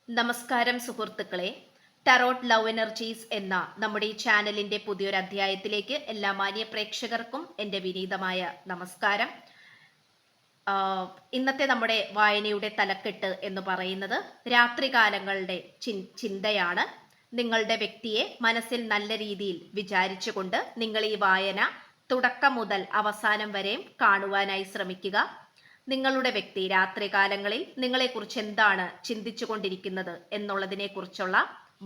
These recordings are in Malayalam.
നമസ്കാരം സുഹൃത്തുക്കളെ. ടാരോട്ട് ലവ് എനർജീസ് എന്ന നമ്മുടെ ഈ ചാനലിന്റെ പുതിയൊരു അധ്യായത്തിലേക്ക് എല്ലാ മാന്യ പ്രേക്ഷകർക്കും എൻ്റെ വിനീതമായ നമസ്കാരം. ഇന്നത്തെ നമ്മുടെ വായനയുടെ തലക്കെട്ട് എന്ന് പറയുന്നത് രാത്രികാലങ്ങളുടെ ചിന്തയാണ്. നിങ്ങളുടെ വ്യക്തിയെ മനസ്സിൽ നല്ല രീതിയിൽ വിചാരിച്ചുകൊണ്ട് നിങ്ങൾ ഈ വായന തുടക്കം മുതൽ അവസാനം വരെയും കാണുവാനായി ശ്രമിക്കുക. നിങ്ങളുടെ വ്യക്തി രാത്രികാലങ്ങളിൽ നിങ്ങളെക്കുറിച്ച് എന്താണ് ചിന്തിച്ചു കൊണ്ടിരിക്കുന്നത് എന്നുള്ളതിനെ കുറിച്ചുള്ള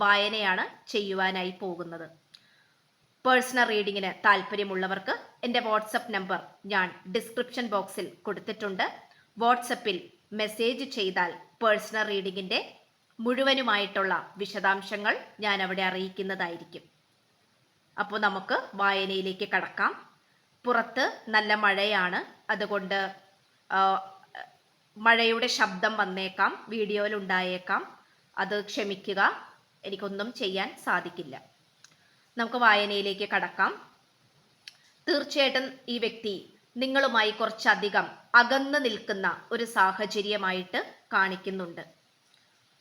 വായനയാണ് ചെയ്യുവാനായി പോകുന്നത്. പേഴ്സണൽ റീഡിങ്ങിന് താല്പര്യമുള്ളവർക്ക് എൻ്റെ വാട്സപ്പ് നമ്പർ ഞാൻ ഡിസ്ക്രിപ്ഷൻ ബോക്സിൽ കൊടുത്തിട്ടുണ്ട്. വാട്സപ്പിൽ മെസ്സേജ് ചെയ്താൽ പേഴ്സണൽ റീഡിങ്ങിൻ്റെ മുഴുവനുമായിട്ടുള്ള വിശദാംശങ്ങൾ ഞാൻ അവിടെ അറിയിക്കുന്നതായിരിക്കും. അപ്പോൾ നമുക്ക് വായനയിലേക്ക് കടക്കാം. പുറത്ത് നല്ല മഴയാണ്, അതുകൊണ്ട് മഴയുടെ ശബ്ദം വന്നേക്കാം, വീഡിയോയിൽ ഉണ്ടായേക്കാം, അത് ക്ഷമിക്കുക. എനിക്കൊന്നും ചെയ്യാൻ സാധിക്കില്ല. നമുക്ക് വായനയിലേക്ക് കടക്കാം. തീർച്ചയായിട്ടും ഈ വ്യക്തി നിങ്ങളുമായി കുറച്ചധികം അകന്നു നിൽക്കുന്ന ഒരു സാഹചര്യമായിട്ട് കാണിക്കുന്നുണ്ട്.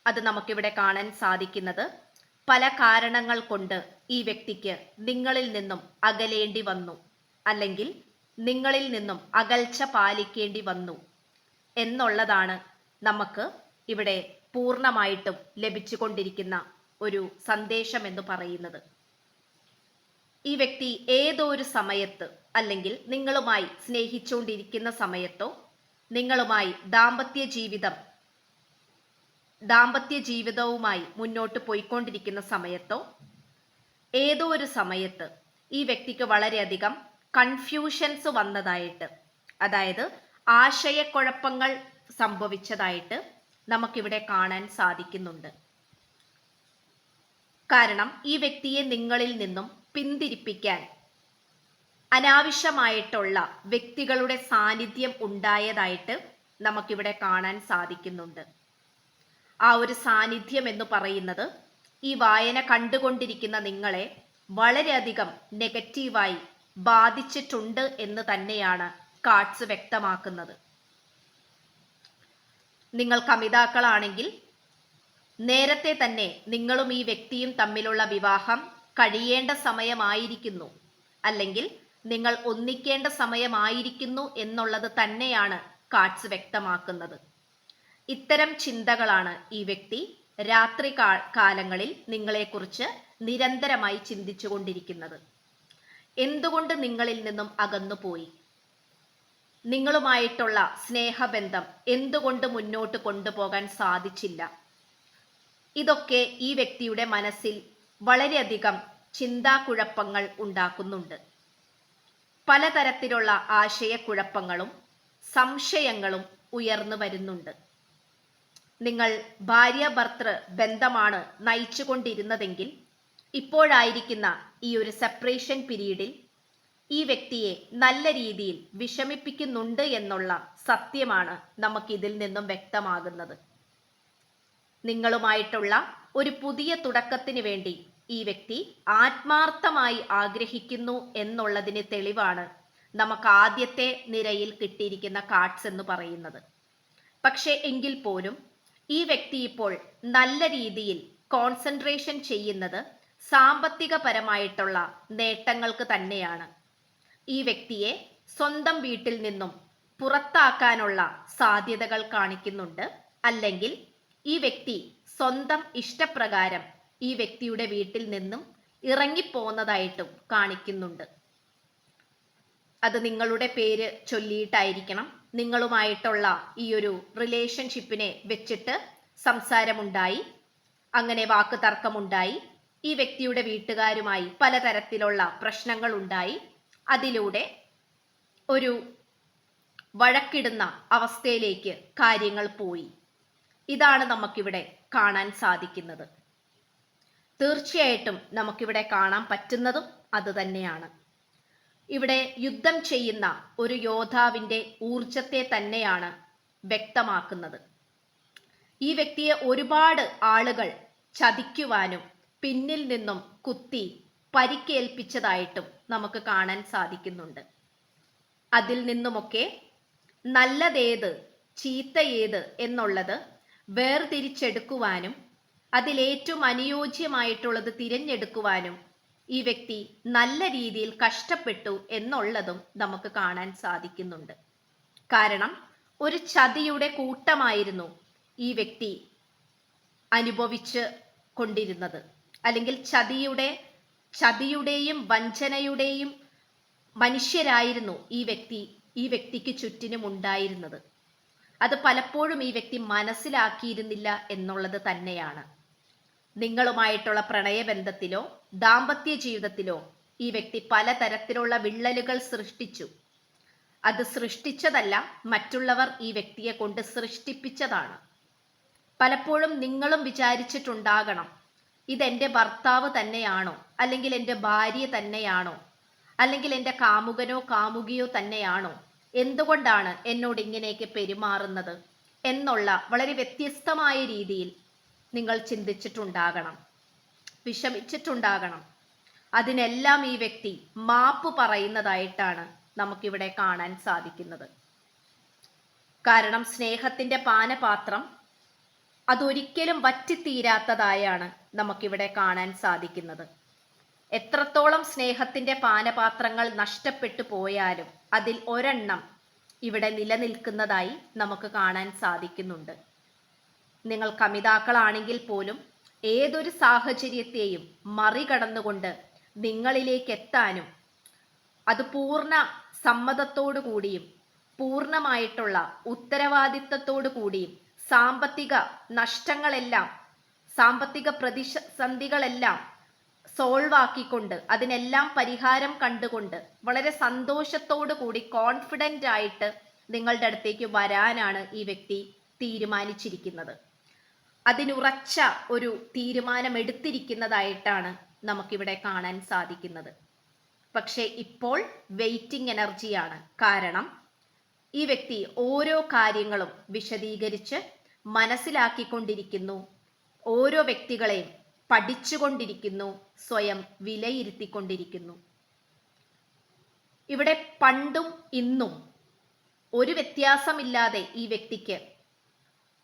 അത് നമുക്കിവിടെ കാണാൻ സാധിക്കുന്നത് പല കാരണങ്ങൾ കൊണ്ട് ഈ വ്യക്തിക്ക് നിങ്ങളിൽ നിന്നും അകലേണ്ടി വന്നു, അല്ലെങ്കിൽ നിങ്ങളിൽ നിന്നും അകൽച്ച പാലിക്കേണ്ടി വന്നു എന്നുള്ളതാണ് നമുക്ക് ഇവിടെ പൂർണ്ണമായിട്ടും ലഭിച്ചുകൊണ്ടിരിക്കുന്ന ഒരു സന്ദേശം എന്ന് പറയുന്നത്. ഈ വ്യക്തി ഏതോ ഒരു സമയത്ത്, അല്ലെങ്കിൽ നിങ്ങളുമായി സ്നേഹിച്ചുകൊണ്ടിരിക്കുന്ന സമയത്തോ, നിങ്ങളുമായി ദാമ്പത്യ ജീവിതവുമായി മുന്നോട്ട് പോയിക്കൊണ്ടിരിക്കുന്ന സമയത്തോ, ഏതോ ഒരു സമയത്ത് ഈ വ്യക്തിക്ക് വളരെയധികം കൺഫ്യൂഷൻസ് വന്നതായിട്ട്, അതായത് ആശയക്കുഴപ്പങ്ങൾ സംഭവിച്ചതായിട്ട് നമുക്കിവിടെ കാണാൻ സാധിക്കുന്നുണ്ട്. കാരണം ഈ വ്യക്തിയെ നിങ്ങളിൽ നിന്നും പിന്തിരിപ്പിക്കാൻ അനാവശ്യമായിട്ടുള്ള വ്യക്തികളുടെ സാന്നിധ്യം ഉണ്ടായതായിട്ട് നമുക്കിവിടെ കാണാൻ സാധിക്കുന്നുണ്ട്. ആ ഒരു സാന്നിധ്യം എന്ന് പറയുന്നത് ഈ വായന കണ്ടുകൊണ്ടിരിക്കുന്ന നിങ്ങളെ വളരെയധികം നെഗറ്റീവായി ബാധിച്ചിട്ടുണ്ട് എന്ന് തന്നെയാണ് കാർഡ്സ് വ്യക്തമാക്കുന്നത്. നിങ്ങൾ കമിതാക്കളാണെങ്കിൽ നേരത്തെ തന്നെ നിങ്ങളും ഈ വ്യക്തിയും തമ്മിലുള്ള വിവാഹം കഴിയേണ്ട സമയമായിരിക്കുന്നു, അല്ലെങ്കിൽ നിങ്ങൾ ഒന്നിക്കേണ്ട സമയമായിരിക്കുന്നു എന്നുള്ളത് തന്നെയാണ് കാർഡ്സ് വ്യക്തമാക്കുന്നത്. ഇത്തരം ചിന്തകളാണ് ഈ വ്യക്തി രാത്രി കാലങ്ങളിൽ നിങ്ങളെക്കുറിച്ച് നിരന്തരമായി ചിന്തിച്ചു കൊണ്ടിരിക്കുന്നത്. എന്തുകൊണ്ട് നിങ്ങളിൽ നിന്നും അകന്നുപോയി? നിങ്ങളുമായിട്ടുള്ള സ്നേഹബന്ധം എന്തുകൊണ്ട് മുന്നോട്ട് കൊണ്ടുപോകാൻ സാധിച്ചില്ല? ഇതൊക്കെ ഈ വ്യക്തിയുടെ മനസ്സിൽ വളരെയധികം ചിന്താക്കുഴപ്പങ്ങൾ ഉണ്ടാക്കുന്നുണ്ട്. പലതരത്തിലുള്ള ആശയക്കുഴപ്പങ്ങളും സംശയങ്ങളും ഉയർന്നു വരുന്നുണ്ട്. നിങ്ങൾ ഭാര്യ ഭർത്തൃ ബന്ധമാണ് നയിച്ചുകൊണ്ടിരുന്നതെങ്കിൽ ഇപ്പോഴായിരിക്കുന്ന ഈ ഒരു സെപ്പറേഷൻ പീരീഡിൽ ഈ വ്യക്തിയെ നല്ല രീതിയിൽ വിഷമിപ്പിക്കുന്നുണ്ട് എന്നുള്ള സത്യമാണ് നമുക്കിതിൽ നിന്നും വ്യക്തമാകുന്നത്. നിങ്ങളുമായിട്ടുള്ള ഒരു പുതിയ തുടക്കത്തിന് വേണ്ടി ഈ വ്യക്തി ആത്മാർത്ഥമായി ആഗ്രഹിക്കുന്നു എന്നുള്ളതിന് തെളിവാണ് നമുക്ക് ആദ്യത്തെ നിരയിൽ കിട്ടിയിരിക്കുന്ന കാർഡ്സ് എന്ന് പറയുന്നത്. പക്ഷേ എങ്കിൽ പോലും ഈ വ്യക്തി ഇപ്പോൾ നല്ല രീതിയിൽ കോൺസെൻട്രേഷൻ ചെയ്യുന്നത് സാമ്പത്തികപരമായിട്ടുള്ള നേട്ടങ്ങൾക്ക് തന്നെയാണ്. ഈ വ്യക്തിയെ സ്വന്തം വീട്ടിൽ നിന്നും പുറത്താക്കാനുള്ള സാധ്യതകൾ കാണിക്കുന്നുണ്ട്, അല്ലെങ്കിൽ ഈ വ്യക്തി സ്വന്തം ഇഷ്ടപ്രകാരം ഈ വ്യക്തിയുടെ വീട്ടിൽ നിന്നും ഇറങ്ങിപ്പോകുന്നതായിട്ടും കാണിക്കുന്നുണ്ട്. അത് നിങ്ങളുടെ പേര് ചൊല്ലിയിട്ടായിരിക്കണം. നിങ്ങളുമായിട്ടുള്ള ഈ ഒരു റിലേഷൻഷിപ്പിനെ വെച്ചിട്ട് സംസാരമുണ്ടായി, അങ്ങനെ വാക്ക് തർക്കമുണ്ടായി, ഈ വ്യക്തിയുടെ വീട്ടുകാരുമായി പലതരത്തിലുള്ള പ്രശ്നങ്ങൾ ഉണ്ടായി, അതിലൂടെ ഒരു വഴക്കിടുന്ന അവസ്ഥയിലേക്ക് കാര്യങ്ങൾ പോയി. ഇതാണ് നമുക്കിവിടെ കാണാൻ സാധിക്കുന്നത്. തീർച്ചയായിട്ടും നമുക്കിവിടെ കാണാൻ പറ്റുന്നതും അത് തന്നെയാണ്. ഇവിടെ യുദ്ധം ചെയ്യുന്ന ഒരു യോദ്ധാവിൻ്റെ ഊർജത്തെ തന്നെയാണ് വ്യക്തമാക്കുന്നത്. ഈ വ്യക്തിയെ ഒരുപാട് ആളുകൾ ചതിക്കുവാനും പിന്നിൽ നിന്നും കുത്തി പരിക്കേൽപ്പിച്ചതായിട്ടും നമുക്ക് കാണാൻ സാധിക്കുന്നുണ്ട്. അതിൽ നിന്നുമൊക്കെ നല്ലതേത് ചീത്തയേത് എന്നുള്ളത് വേർതിരിച്ചെടുക്കുവാനും അതിലേറ്റവും അനുയോജ്യമായിട്ടുള്ളത് തിരഞ്ഞെടുക്കുവാനും ഈ വ്യക്തി നല്ല രീതിയിൽ കഷ്ടപ്പെട്ടു എന്നുള്ളതും നമുക്ക് കാണാൻ സാധിക്കുന്നുണ്ട്. കാരണം ഒരു ചതിയുടെ കൂട്ടമായിരുന്നു ഈ വ്യക്തി അനുഭവിച്ച് കൊണ്ടിരുന്നത്. അല്ലെങ്കിൽ ചതിയുടെയും വഞ്ചനയുടെയും മനുഷ്യരായിരുന്നു ഈ വ്യക്തിക്ക് ചുറ്റിനും ഉണ്ടായിരുന്നത്. അത് പലപ്പോഴും ഈ വ്യക്തി മനസ്സിലാക്കിയിരുന്നില്ല എന്നുള്ളത് തന്നെയാണ്. നിങ്ങളുമായിട്ടുള്ള പ്രണയബന്ധത്തിലോ ദാമ്പത്യ ജീവിതത്തിലോ ഈ വ്യക്തി പലതരത്തിലുള്ള വിള്ളലുകൾ സൃഷ്ടിച്ചു. അത് സൃഷ്ടിച്ചതല്ല, മറ്റുള്ളവർ ഈ വ്യക്തിയെ കൊണ്ട് സൃഷ്ടിപ്പിച്ചതാണ്. പലപ്പോഴും നിങ്ങളും വിചാരിച്ചിട്ടുണ്ടാകണം, ഇതെന്റെ ഭർത്താവ് തന്നെയാണോ, അല്ലെങ്കിൽ എൻ്റെ ഭാര്യ തന്നെയാണോ, അല്ലെങ്കിൽ എൻ്റെ കാമുകനോ കാമുകിയോ തന്നെയാണോ, എന്തുകൊണ്ടാണ് എന്നോട് ഇങ്ങനെയൊക്കെ പെരുമാറുന്നത് എന്നുള്ള വളരെ വ്യത്യസ്തമായ രീതിയിൽ നിങ്ങൾ ചിന്തിച്ചിട്ടുണ്ടാകണം, വിഷമിച്ചിട്ടുണ്ടാകണം. അതിനെല്ലാം ഈ വ്യക്തി മാപ്പ് പറയുന്നതായിട്ടാണ് നമുക്കിവിടെ കാണാൻ സാധിക്കുന്നത്. കാരണം സ്നേഹത്തിന്റെ പാനപാത്രം അതൊരിക്കലും വറ്റിത്തീരാത്തതായാണ് നമുക്കിവിടെ കാണാൻ സാധിക്കുന്നത്. എത്രത്തോളം സ്നേഹത്തിന്റെ പാനപാത്രങ്ങൾ നഷ്ടപ്പെട്ടു പോയാലും അതിൽ ഒരെണ്ണം ഇവിടെ നിലനിൽക്കുന്നതായി നമുക്ക് കാണാൻ സാധിക്കുന്നുണ്ട്. നിങ്ങൾ കമിതാക്കളാണെങ്കിൽ പോലും ഏതൊരു സാഹചര്യത്തെയും മറികടന്നുകൊണ്ട് നിങ്ങളിലേക്ക് എത്താനും അത് പൂർണ്ണ സമ്മതത്തോടു കൂടിയും പൂർണ്ണമായിട്ടുള്ള ഉത്തരവാദിത്തത്തോടു കൂടിയും സാമ്പത്തിക നഷ്ടങ്ങളെല്ലാം, സാമ്പത്തിക പ്രതിസന്ധികളെല്ലാം സോൾവ് ആക്കിക്കൊണ്ട് അതിനെല്ലാം പരിഹാരം കണ്ടുകൊണ്ട് വളരെ സന്തോഷത്തോടു കൂടി കോൺഫിഡൻ്റ് ആയിട്ട് നിങ്ങളുടെ അടുത്തേക്ക് വരാനാണ് ഈ വ്യക്തി തീരുമാനിച്ചിരിക്കുന്നത്. അതിനുറച്ച ഒരു തീരുമാനം എടുത്തിരിക്കുന്നതായിട്ടാണ് നമുക്കിവിടെ കാണാൻ സാധിക്കുന്നത്. പക്ഷേ ഇപ്പോൾ വെയിറ്റിംഗ് എനർജിയാണ്. കാരണം ഈ വ്യക്തി ഓരോ കാര്യങ്ങളും വിശദീകരിച്ച് മനസ്സിലാക്കിക്കൊണ്ടിരിക്കുന്നു, ഓരോ വ്യക്തികളെയും പഠിച്ചുകൊണ്ടിരിക്കുന്നു, സ്വയം വിലയിരുത്തിക്കൊണ്ടിരിക്കുന്നു. ഇവിടെ പണ്ടും ഇന്നും ഒരു വ്യത്യാസമില്ലാതെ ഈ വ്യക്തിക്ക്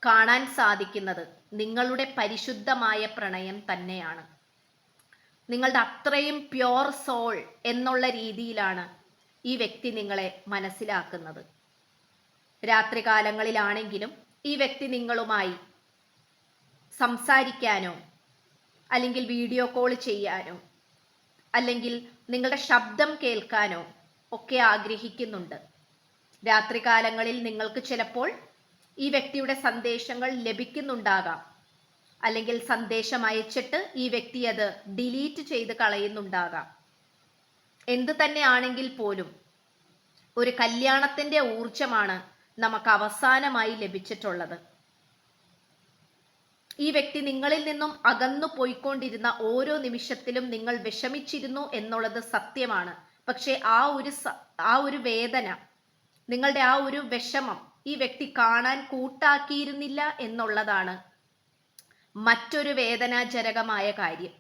കാണാൻ സാധിക്കുന്നത് നിങ്ങളുടെ പരിശുദ്ധമായ പ്രണയം തന്നെയാണ്. നിങ്ങളുടെ അത്രയും പ്യോർ സോൾ എന്നുള്ള രീതിയിലാണ് ഈ വ്യക്തി നിങ്ങളെ മനസ്സിലാക്കുന്നത്. രാത്രികാലങ്ങളിലാണെങ്കിലും ഈ വ്യക്തി നിങ്ങളുമായി സംസാരിക്കാനോ അല്ലെങ്കിൽ വീഡിയോ കോൾ ചെയ്യാനോ അല്ലെങ്കിൽ നിങ്ങളുടെ ശബ്ദം കേൾക്കാനോ ഒക്കെ ആഗ്രഹിക്കുന്നുണ്ട്. രാത്രികാലങ്ങളിൽ നിങ്ങൾക്ക് ചിലപ്പോൾ ഈ വ്യക്തിയുടെ സന്ദേശങ്ങൾ ലഭിക്കുന്നുണ്ടാകാം, അല്ലെങ്കിൽ സന്ദേശം അയച്ചിട്ട് ഈ വ്യക്തി അത് ഡിലീറ്റ് ചെയ്ത് കളയുന്നുണ്ടാകാം. എന്ത് തന്നെ ആണെങ്കിൽ പോലും ഒരു കല്യാണത്തിന്റെ ഊർജമാണ് നമുക്ക് അവസാനമായി ലഭിച്ചിട്ടുള്ളത്. ഈ വ്യക്തി നിങ്ങളിൽ നിന്നും അകന്നു പോയിക്കൊണ്ടിരുന്ന ഓരോ നിമിഷത്തിലും നിങ്ങൾ വിഷമിച്ചിരുന്നു എന്നുള്ളത് സത്യമാണ്. പക്ഷെ ആ ഒരു വേദന, നിങ്ങളുടെ ആ ഒരു വിഷമം ഈ വ്യക്തി കാണാൻ കൂട്ടാക്കിയിരുന്നില്ല എന്നുള്ളതാണ് മറ്റൊരു വേദനാജനകമായ കാര്യം.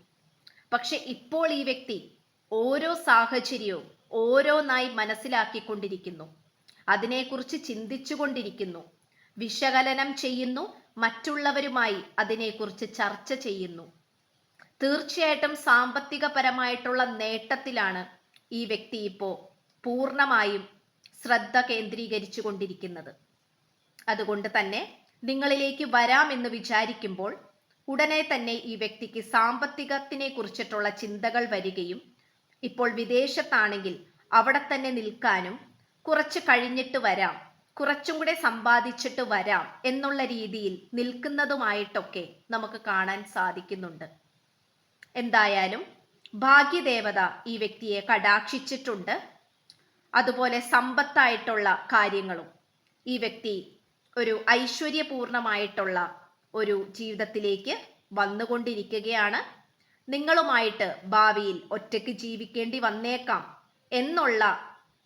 പക്ഷെ ഇപ്പോൾ ഈ വ്യക്തി ഓരോ സാഹചര്യവും ഓരോന്നായി മനസ്സിലാക്കിക്കൊണ്ടിരിക്കുന്നു, അതിനെക്കുറിച്ച് ചിന്തിച്ചുകൊണ്ടിരിക്കുന്നു, വിശകലനം ചെയ്യുന്നു, മറ്റുള്ളവരുമായി അതിനെക്കുറിച്ച് ചർച്ച ചെയ്യുന്നു. തീർച്ചയായിട്ടും സാമ്പത്തികപരമായിട്ടുള്ള നേട്ടത്തിലാണ് ഈ വ്യക്തി ഇപ്പോൾ പൂർണ്ണമായും ശ്രദ്ധ കേന്ദ്രീകരിച്ചു കൊണ്ടിരിക്കുന്നത്. അതുകൊണ്ട് തന്നെ നിങ്ങളിലേക്ക് വരാമെന്ന് വിചാരിക്കുമ്പോൾ ഉടനെ തന്നെ ഈ വ്യക്തിക്ക് സാമ്പത്തികത്തിനെ കുറിച്ചിട്ടുള്ള ചിന്തകൾ വരികയും ഇപ്പോൾ വിദേശത്താണെങ്കിൽ അവിടെ തന്നെ നിൽക്കാനും കുറച്ച് കഴിഞ്ഞിട്ട് വരാം, കുറച്ചും കൂടെ സമ്പാദിച്ചിട്ട് വരാം എന്നുള്ള രീതിയിൽ നിൽക്കുന്നതുമായിട്ടൊക്കെ നമുക്ക് കാണാൻ സാധിക്കുന്നുണ്ട്. എന്തായാലും ഭാഗ്യദേവത ഈ വ്യക്തിയെ കടാക്ഷിച്ചിട്ടുണ്ട്. അതുപോലെ സമ്പത്തായിട്ടുള്ള കാര്യങ്ങളും ഈ വ്യക്തി ഒരു ഐശ്വര്യപൂർണമായിട്ടുള്ള ഒരു ജീവിതത്തിലേക്ക് വന്നുകൊണ്ടിരിക്കുകയാണ്. നിങ്ങളുമായിട്ട് ഭാവിയിൽ ഒറ്റയ്ക്ക് ജീവിക്കേണ്ടി വന്നേക്കാം എന്നുള്ള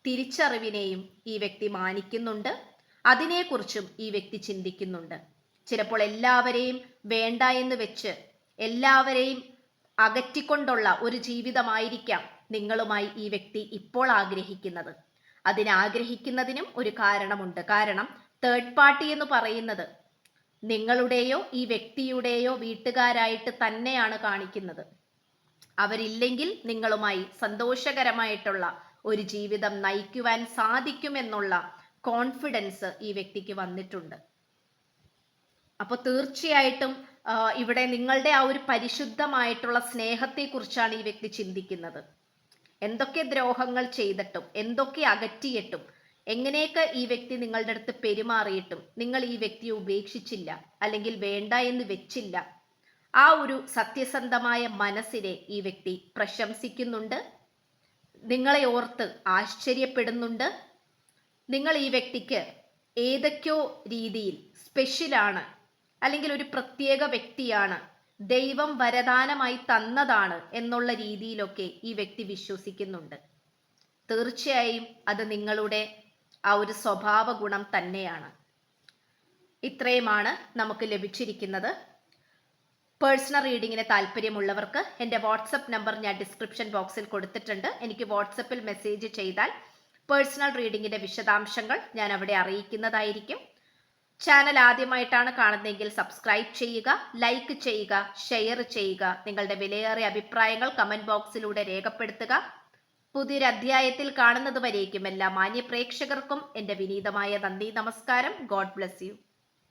തിരിച്ചറിവിനെയും ഈ വ്യക്തി മാനിക്കുന്നുണ്ട്. അതിനെക്കുറിച്ചും ഈ വ്യക്തി ചിന്തിക്കുന്നുണ്ട്. ചിലപ്പോൾ എല്ലാവരെയും വേണ്ട എന്ന് വെച്ച് എല്ലാവരെയും അകറ്റിക്കൊണ്ടുള്ള ഒരു ജീവിതമായിരിക്കാം നിങ്ങളുമായി ഈ വ്യക്തി ഇപ്പോൾ ആഗ്രഹിക്കുന്നത്. അതിനാഗ്രഹിക്കുന്നതിനും ഒരു കാരണമുണ്ട്. കാരണം തേർഡ് പാർട്ടി എന്ന് പറയുന്നത് നിങ്ങളുടെയോ ഈ വ്യക്തിയുടെയോ വീട്ടുകാരായിട്ട് തന്നെയാണ് കാണിക്കുന്നത്. അവരില്ലെങ്കിൽ നിങ്ങളുമായി സന്തോഷകരമായിട്ടുള്ള ഒരു ജീവിതം നയിക്കുവാൻ സാധിക്കുമെന്നുള്ള കോൺഫിഡൻസ് ഈ വ്യക്തിക്ക് വന്നിട്ടുണ്ട്. അപ്പൊ തീർച്ചയായിട്ടും ഇവിടെ നിങ്ങളുടെ ആ ഒരു പരിശുദ്ധമായിട്ടുള്ള സ്നേഹത്തെക്കുറിച്ചാണ് ഈ വ്യക്തി ചിന്തിക്കുന്നത്. എന്തൊക്കെ ദ്രോഹങ്ങൾ ചെയ്തിട്ടും എന്തൊക്കെ അകറ്റിയിട്ടും എങ്ങനെയൊക്കെ ഈ വ്യക്തി നിങ്ങളുടെ അടുത്ത് പെരുമാറിയിട്ടും നിങ്ങൾ ഈ വ്യക്തിയെ ഉപേക്ഷിച്ചില്ല, അല്ലെങ്കിൽ വേണ്ട എന്ന് വെച്ചില്ല. ആ ഒരു സത്യസന്ധമായ മനസ്സിനെ ഈ വ്യക്തി പ്രശംസിക്കുന്നുണ്ട്, നിങ്ങളെ ഓർത്ത് ആശ്ചര്യപ്പെടുന്നുണ്ട്. നിങ്ങൾ ഈ വ്യക്തിക്ക് ഏതൊക്കെയോ രീതിയിൽ സ്പെഷ്യലാണ്, അല്ലെങ്കിൽ ഒരു പ്രത്യേക വ്യക്തിയാണ്, ദൈവം വരദാനമായി തന്നതാണ് എന്നുള്ള രീതിയിലൊക്കെ ഈ വ്യക്തി വിശ്വസിക്കുന്നുണ്ട്. തീർച്ചയായും അത് നിങ്ങളുടെ ആ ഒരു സ്വഭാവ ഗുണം തന്നെയാണ്. ഇത്രയുമാണ് നമുക്ക് ലഭിച്ചിരിക്കുന്നത്. പേഴ്സണൽ റീഡിങ്ങിന് താല്പര്യമുള്ളവർക്ക് എൻ്റെ വാട്സപ്പ് നമ്പർ ഞാൻ ഡിസ്ക്രിപ്ഷൻ ബോക്സിൽ കൊടുത്തിട്ടുണ്ട്. എനിക്ക് വാട്സപ്പിൽ മെസ്സേജ് ചെയ്താൽ പേഴ്സണൽ റീഡിങ്ങിൻ്റെ വിശദാംശങ്ങൾ ഞാൻ അവിടെ അറിയിക്കുന്നതായിരിക്കും. ചാനൽ ആദ്യമായിട്ടാണ് കാണുന്നതെങ്കിൽ സബ്സ്ക്രൈബ് ചെയ്യുക, ലൈക്ക് ചെയ്യുക, ഷെയർ ചെയ്യുക. നിങ്ങളുടെ വിലയേറിയ അഭിപ്രായങ്ങൾ കമന്റ് ബോക്സിലൂടെ രേഖപ്പെടുത്തുക. പുതിയൊരു അധ്യായത്തിൽ കാണുന്നത് വരേക്കും എല്ലാ മാന്യ പ്രേക്ഷകർക്കും എൻ്റെ വിനീതമായ നന്ദി, നമസ്കാരം. God bless you.